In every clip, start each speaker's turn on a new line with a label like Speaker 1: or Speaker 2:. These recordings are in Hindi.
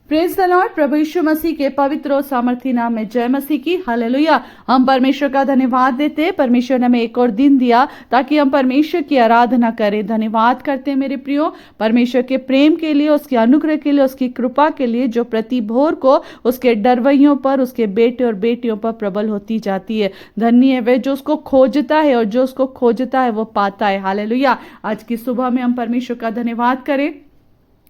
Speaker 1: Praise the lord. प्रभु यीशु मसीह के पवित्र और सामर्थी नाम में जय मसीह की। हालेलुया। हम परमेश्वर का धन्यवाद देते हैं। परमेश्वर ने हमें एक और दिन दिया ताकि हम परमेश्वर की आराधना करें। धन्यवाद करते हैं मेरे प्रियो परमेश्वर के प्रेम के लिए, उसके अनुग्रह के लिए, उसकी कृपा के लिए जो प्रति भोर को उसके डरवैयों पर, उसके बेटे और बेटियों पर प्रबल होती जाती है। धन्य है वे जो उसको खोजता है, और जो उसको खोजता है वो पाता है। हालेलुया। आज की सुबह में हम परमेश्वर का धन्यवाद करें।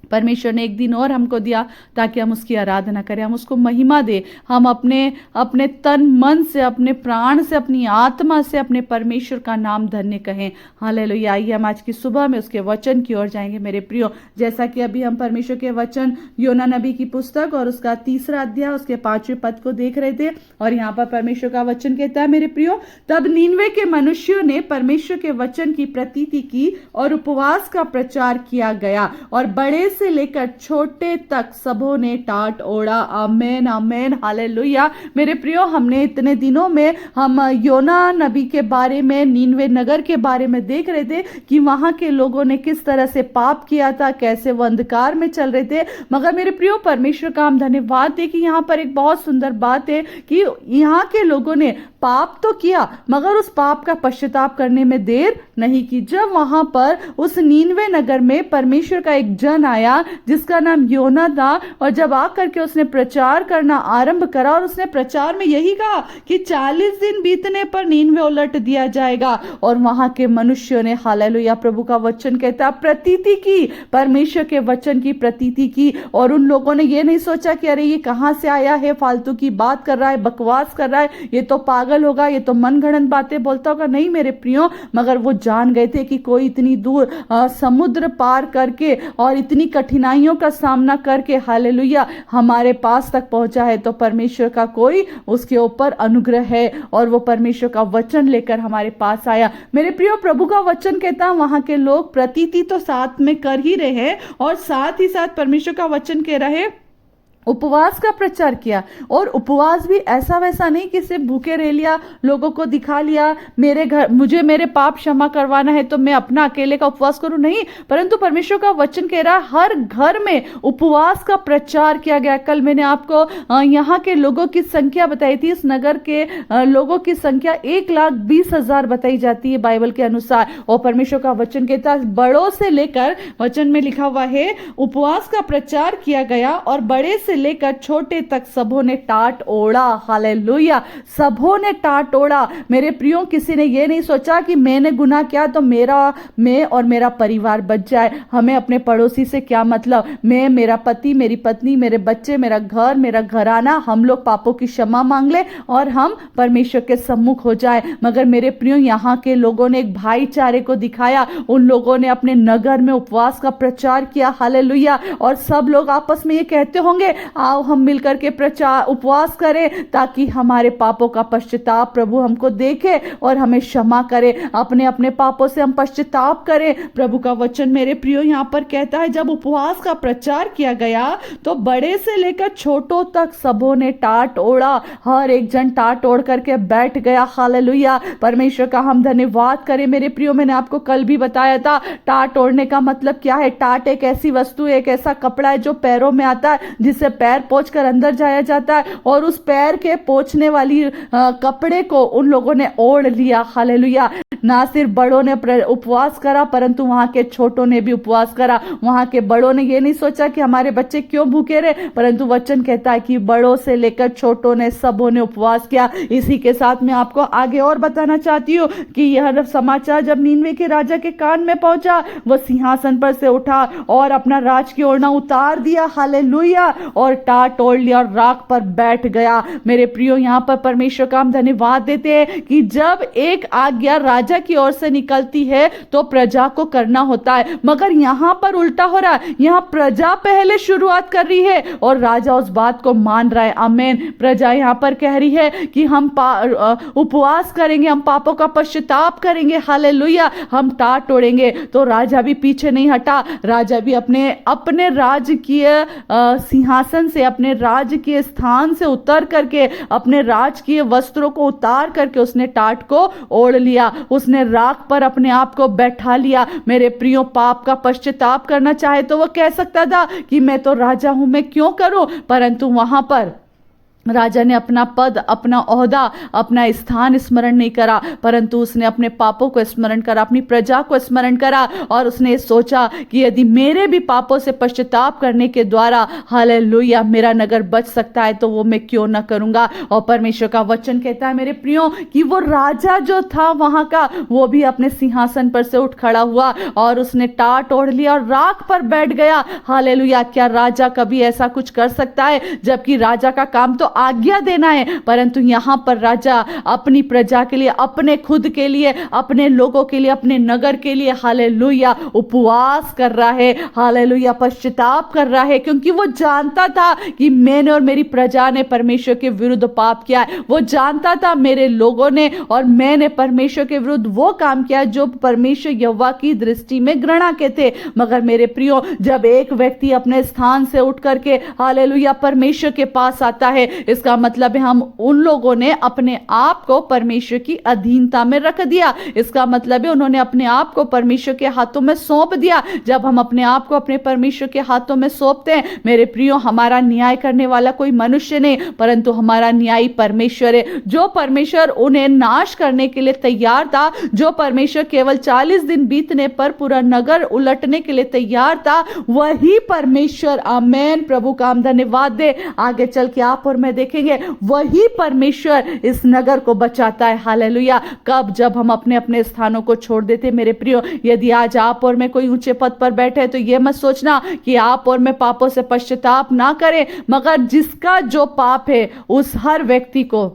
Speaker 1: परमेश्वर ने एक दिन और हमको दिया ताकि हम उसकी आराधना करें, हम उसको महिमा दें। हम अपने तन मन से, अपने प्राण से, अपनी आत्मा से अपने परमेश्वर का नाम धन्य कहें। हालेलुया। आइए हम आज की सुबह में उसके वचन की ओर जाएंगे मेरे प्रियो। जैसा कि अभी हम परमेश्वर के वचन योना नबी की पुस्तक और उसका 3रा अध्याय उसके 5वें पद को देख रहे थे, और यहाँ पर परमेश्वर का वचन कहता है मेरे प्रियो, तब नीनवे के मनुष्यों ने परमेश्वर के वचन की प्रतीति की और उपवास का प्रचार किया गया, और बड़े से लेकर छोटे तक सबों ने टाट ओढ़ा। आमेन आमेन। हालेलुया। मेरे प्रियो, हमने इतने दिनों में हम योना नबी के बारे में, नीनवे नगर के बारे में देख रहे थे कि वहां के लोगों ने किस तरह से पाप किया था, कैसे वो अंधकार में चल रहे थे। मगर मेरे प्रियो, परमेश्वर का हम धन्यवाद दें कि यहाँ पर एक बहुत सुंदर बात है कि यहाँ के लोगों ने पाप तो किया, मगर उस पाप का पश्चाताप करने में देर नहीं की। जब वहां पर उस नीनवे नगर में परमेश्वर का एक जन आया जिसका नाम योना था, और जब आकर के उसने प्रचार करना आरंभ करा, और उसने प्रचार में यही कहा कि 40 दिन बीतने पर नीनवे उलट दिया जाएगा। और वहां के मनुष्यों ने, हालेलुया, प्रभु का वचन कहता, प्रतीति की, परमेश्वर के वचन की प्रतीति की। और उन लोगों ने ये नहीं सोचा कि अरे ये कहां से आया है, फालतू की बात कर रहा है, बकवास कर रहा है, ये तो पागल होगा, ये तो मनगढ़ंत बातें बोलता होगा। नहीं मेरे प्रियो, मगर वो जान गए थे कि कोई इतनी दूर समुद्र पार करके और इतनी कठिनाइयों का सामना करके, हालेलुया, हमारे पास तक पहुंचा है, तो परमेश्वर का कोई उसके ऊपर अनुग्रह है, और वो परमेश्वर का वचन लेकर हमारे पास आया। मेरे प्रियो, प्रभु का वचन कहता है वहां के लोग प्रतीति तो साथ में कर ही रहे हैं, और साथ ही साथ परमेश्वर का वचन कह रहे उपवास का प्रचार किया। और उपवास भी ऐसा वैसा नहीं कि सिर्फ भूखे रह लिया, लोगों को दिखा लिया, मुझे मेरे पाप क्षमा करवाना है तो मैं अपना अकेले का उपवास करूं, नहीं, परंतु परमेश्वर का वचन कह रहा है हर घर में उपवास का प्रचार किया गया। कल मैंने आपको यहाँ के लोगों की संख्या बताई थी। इस नगर के लोगों की संख्या 1,20,000 बताई जाती है बाइबल के अनुसार। और परमेश्वर का वचन कहता है बड़ों से लेकर, वचन में लिखा हुआ है, उपवास का प्रचार किया गया और बड़े से लेकर छोटे तक सबों ने टाट ओढ़ा। हालेलुया। सबों ने टाट ओढ़ा। मेरे प्रियो, किसी ने यह नहीं सोचा कि मैंने गुनाह किया तो मैं और मेरा परिवार बच जाए। हमें अपने पड़ोसी से क्या मतलब, मैं, मेरा पति, मेरी पत्नी, मेरे बच्चे, मेरा घर, मेरा घराना, हम लोग पापों की क्षमा मांग ले और हम परमेश्वर के सम्मुख हो जाए। मगर मेरे प्रियो, यहाँ के लोगों ने एक भाईचारे को दिखाया। उन लोगों ने अपने नगर में उपवास का प्रचार किया। हालेलुया। और सब लोग आपस में ये कहते होंगे, आओ हम मिलकर के प्रचार उपवास करें ताकि हमारे पापों का पश्चाताप प्रभु हमको देखे और हमें क्षमा करे। अपने अपने पापों से हम पश्चाताप करें। प्रभु का वचन मेरे प्रियो यहाँ पर कहता है जब उपवास का प्रचार किया गया तो बड़े से लेकर छोटों तक सबों ने टाट ओढ़ा। हर एक जन टाट ओढ़ करके बैठ गया। हालेलुया। परमेश्वर का हम धन्यवाद करें मेरे प्रियो। मैंने आपको कल भी बताया था टाट ओढ़ने का मतलब क्या है। टाट एक ऐसी वस्तु है, एक ऐसा कपड़ा है जो पैरों में आता है, जिससे पैर पोंछ कर अंदर जाया जाता है, और उस पैर के पोंछने वाली कपड़े को उन लोगों ने ओढ़ लिया। हालेलुया। ना सिर्फ बड़ों ने उपवास करा, परंतु वहां के छोटों ने भी उपवास करा। वहां के बड़ों ने यह नहीं सोचा कि हमारे बच्चे क्यों भूखे रहे, परंतु वचन कहता है कि बड़ों से लेकर छोटों ने, सबों ने उपवास किया। इसी के साथ मैं आपको आगे और बताना चाहती हूँ कि यह समाचार जब नीनवे के राजा के कान में पहुंचा, वह सिंहासन पर से उठा और अपना राज की ओढ़ना उतार दिया। हालेलुया। और टाट ओढ़ लिया और राख पर बैठ गया। मेरे प्रियो, यहाँ पर परमेश्वर का हम धन्यवाद देते हैं कि जब एक आज्ञा राजा की ओर से निकलती है तो प्रजा को करना होता है, मगर यहाँ पर उल्टा हो रहा है। यहाँ प्रजा पहले शुरुआत कर रही है और राजा उस बात को मान रहा है। आमीन। प्रजा यहाँ पर कह रही है कि हम उपवास करेंगे, हम पापों का पश्चाताप करेंगे। हालेलुया। हम टाट ओढ़ेंगे। तो राजा भी पीछे नहीं हटा। राजा भी अपने राजकीय सिंहासन सिंहासन से, अपने राजकीय स्थान से उतर करके, अपने राजकीय वस्त्रों को उतार करके उसने टाट को ओढ़ लिया, उसने राख पर अपने आप को बैठा लिया। मेरे प्रियो, पाप का पश्चाताप करना चाहे तो वो कह सकता था कि मैं तो राजा हूं, मैं क्यों करूं, परंतु वहां पर राजा ने अपना पद, अपना ओहदा, अपना स्थान स्मरण नहीं करा, परंतु उसने अपने पापों को स्मरण करा, अपनी प्रजा को स्मरण करा, और उसने सोचा कि यदि मेरे भी पापों से पश्चाताप करने के द्वारा हालेलुया मेरा नगर बच सकता है तो वो मैं क्यों ना करूंगा। और परमेश्वर का वचन कहता है मेरे प्रियो कि वो राजा जो था वहां का, वो भी अपने सिंहासन पर से उठ खड़ा हुआ और उसने टाट ओढ़ लिया और राख पर बैठ गया। हालेलुया। क्या राजा कभी ऐसा कुछ कर सकता है? जबकि राजा का काम तो आज्ञा देना है, परंतु यहां पर राजा अपनी प्रजा के लिए, अपने खुद के लिए, अपने लोगों के लिए, अपने नगर के लिए हालेलुया उपवास कर रहा है, हालेलुया पश्चाताप कर रहा है, क्योंकि वो जानता था कि मैंने और मेरी प्रजा ने परमेश्वर के विरुद्ध पाप किया है। वो जानता था मेरे लोगों ने और मैंने परमेश्वर के विरुद्ध वो काम किया जो परमेश्वर यहोवा की दृष्टि में घृणा के थे। मगर मेरे प्रियो, जब एक व्यक्ति अपने स्थान से उठ करके हालेलुया परमेश्वर के पास आता है, इसका मतलब है हम उन लोगों ने अपने आप को परमेश्वर की अधीनता में रख दिया। इसका मतलब है उन्होंने अपने आप को परमेश्वर के हाथों में सौंप दिया। जब हम अपने आप को अपने परमेश्वर के हाथों में सौंपते हैं मेरे प्रियो, हमारा न्याय करने वाला कोई मनुष्य नहीं, परंतु हमारा न्यायी परमेश्वर है। जो परमेश्वर उन्हें नाश करने के लिए तैयार था, जो परमेश्वर केवल 40 दिन बीतने पर पूरा नगर उलटने के लिए तैयार था, वही परमेश्वर, आमेन, प्रभु का हम धन्यवाद दे, आगे चल के आप और मैं देखेंगे वही परमेश्वर इस नगर को बचाता है। हालेलुया। कब? जब हम अपने अपने स्थानों को छोड़ देते मेरे प्रियो। यदि आज आप और मैं कोई ऊंचे पद पर बैठे तो यह मत सोचना कि आप और मैं पापों से पश्चाताप ना करें, मगर जिसका जो पाप है उस हर व्यक्ति को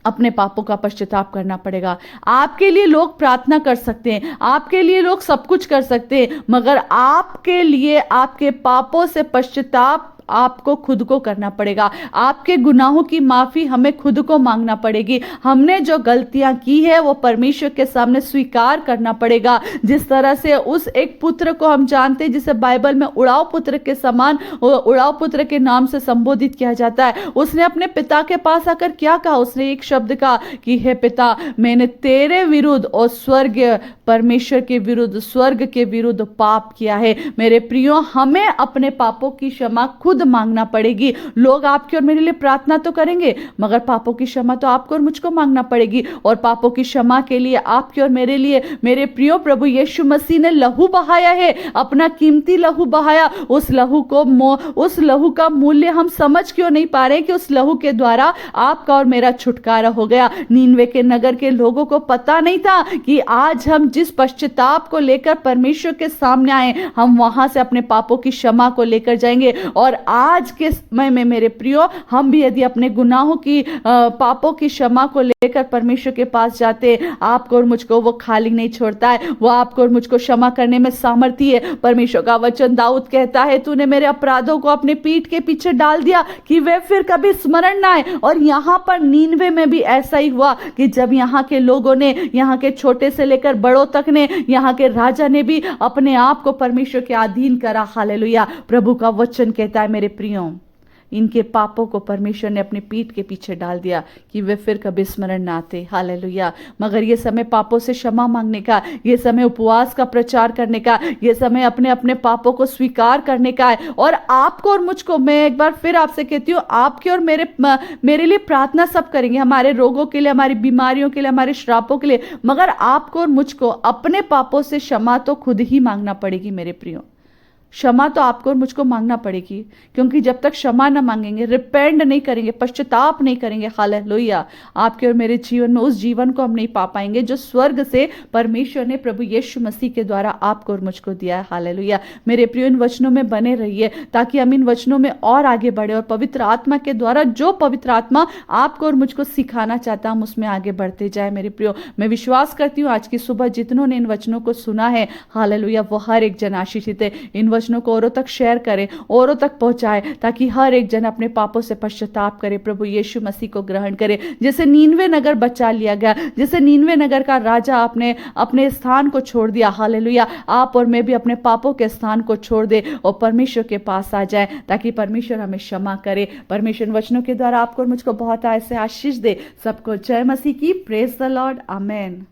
Speaker 1: अपने पापों का पश्चाताप करना पड़ेगा। आपके लिए लोग प्रार्थना कर सकते हैं, आपके लिए लोग सब कुछ कर सकते हैं, मगर आपके लिए आपके पापों से पश्चाताप आपको खुद को करना पड़ेगा। आपके गुनाहों की माफी हमें खुद को मांगना पड़ेगी। हमने जो गलतियां की है वो परमेश्वर के सामने स्वीकार करना पड़ेगा। जिस तरह से उस एक पुत्र को हम जानते हैं जिसे बाइबल में उड़ाव पुत्र के समान, उड़ाव पुत्र के नाम से संबोधित किया जाता है, उसने अपने पिता के पास आकर क्या कहा? उसने एक शब्द कहा कि हे पिता, मैंने तेरे विरुद्ध और स्वर्ग परमेश्वर के विरुद्ध, स्वर्ग के विरुद्ध पाप किया है। मेरे प्रियो, हमें अपने पापों की क्षमा खुद मांगना पड़ेगी। लोग आपके और मेरे लिए प्रार्थना तो करेंगे, मगर पापों की क्षमा तो आपको और मुझको मांगना पड़ेगी। और पापों की क्षमा के लिए आपके और मेरे लिए मेरे प्रियो प्रभु यीशु मसीह ने लहू बहाया है, अपना कीमती लहू बहाया। उस लहू का मूल्य हम समझ क्यों नहीं पा रहे कि उस लहू के द्वारा आपका और मेरा छुटकारा हो गया। नीनवे के नगर के लोगों को पता नहीं था कि आज हम जिस पश्चाताप को लेकर परमेश्वर के सामने आए, हम वहां से अपने पापों की क्षमा को लेकर जाएंगे। और आज के समय में मेरे प्रियो, हम भी यदि अपने गुनाहों की पापों की क्षमा को लेकर परमेश्वर के पास जाते, आपको और मुझको वो खाली नहीं छोड़ता है। वो आपको और मुझको क्षमा करने में सामर्थ्य है। परमेश्वर का वचन दाऊद कहता है, तूने मेरे अपराधों को अपने पीठ के पीछे डाल दिया कि वे फिर कभी स्मरण ना आए। और यहां पर नीनवे में भी ऐसा ही हुआ कि जब यहां के लोगों ने, यहां के छोटे से लेकर बड़ों तक ने, यहां के राजा ने भी अपने आप को परमेश्वर के अधीन करा। हालेलुया। प्रभु का वचन कहता है मेरे प्रियो, इनके पापों को परमेश्वर ने अपनी पीठ के पीछे डाल दिया कि वे फिर कभी स्मरण ना आते। हालेलुया। मगर ये समय पापों से क्षमा मांगने का, ये समय उपवास का प्रचार करने का, ये समय अपने अपने पापों को स्वीकार करने का है। और आपको और मुझको, मैं एक बार फिर आपसे कहती हूँ, आपके और मेरे लिए प्रार्थना सब करेंगे, हमारे रोगों के लिए, हमारी बीमारियों के लिए, हमारे श्रापों के लिए, मगर आपको और मुझको अपने पापों से क्षमा तो खुद ही मांगना पड़ेगी मेरे प्रियो। क्षमा तो आपको और मुझको मांगना पड़ेगी, क्योंकि जब तक क्षमा ना मांगेंगे, रिपेंड नहीं करेंगे, पश्चाताप नहीं करेंगे, हालेलुया, आपके और मेरे जीवन में उस जीवन को हम नहीं पा पाएंगे जो स्वर्ग से परमेश्वर ने प्रभु यीशु मसीह के द्वारा आपको और मुझको दिया है। हालेलुया। मेरे प्रियो, इन वचनों में बने रहिए ताकि हम इन वचनों में और आगे बढ़े और पवित्र आत्मा के द्वारा जो पवित्र आत्मा आपको और मुझको सिखाना चाहता हम उसमें आगे बढ़ते जाए। मेरे प्रियो, मैं विश्वास करती हूँ आज की सुबह जितनों ने इन वचनों को सुना है, हालेलुया, वो हर एक जन आशीषित है। इन वचनों को औरों तक शेयर करें, औरों तक पहुंचाए, ताकि हर एक जन अपने पापों से पश्चाताप करे, प्रभु यीशु मसीह को ग्रहण करे। जैसे नीनवे नगर बचा लिया गया, जैसे नीनवे नगर का राजा अपने अपने स्थान को छोड़ दिया, हालेलुया, आप और मैं भी अपने पापों के स्थान को छोड़ दे और परमेश्वर के पास आ जाए, ताकि परमेश्वर हमें क्षमा करे। परमेश्वर वचनों के द्वारा आपको और मुझको बहुत ऐसे आशीष दे। सबको जय मसीह की। Praise the Lord. आमेन।